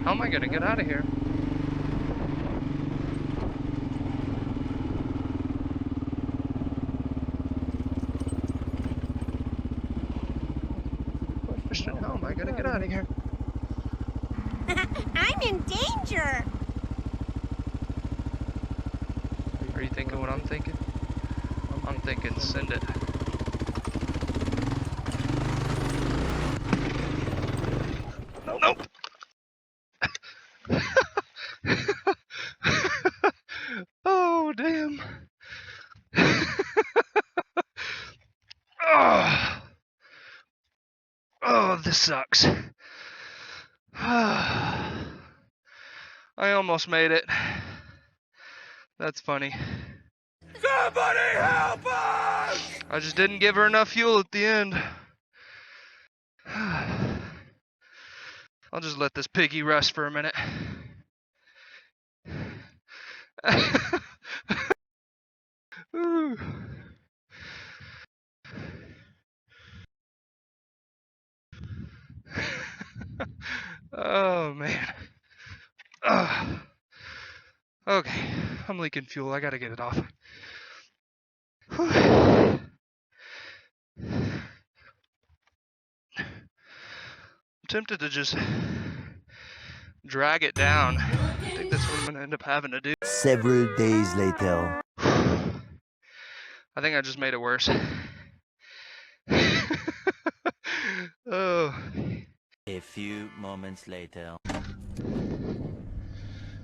How am I gonna get out of here? Christian, how am I gonna get out of here? I'm in danger. Are you thinking what I'm thinking? I'm thinking send it. Nope. Oh, damn. Oh. Oh, this sucks. I almost made it. That's funny. Somebody help us! I just didn't give her enough fuel at the end. I'll just let this piggy rest for a minute. Ooh. Oh man. Okay, I'm leaking fuel. I gotta get it off. I'm tempted to just drag it down. I think that's what I'm gonna end up having to do. Several days later. I think I just made it worse. Oh. A few moments later.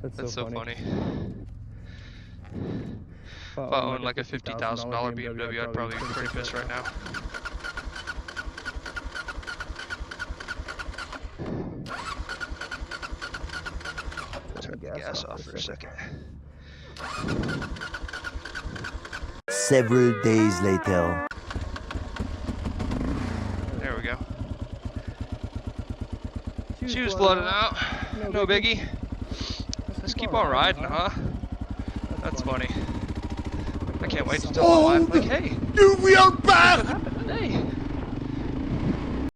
That's so funny. If I owned like a $50,000 BMW, I'd probably be pretty pissed right now. Turn the gas off for a second. Several days later. There we go. She was flooded out. No biggie. Just keep on riding, huh? That's funny. I can't wait to tell my wife, like, hey, You real bad! what happened today?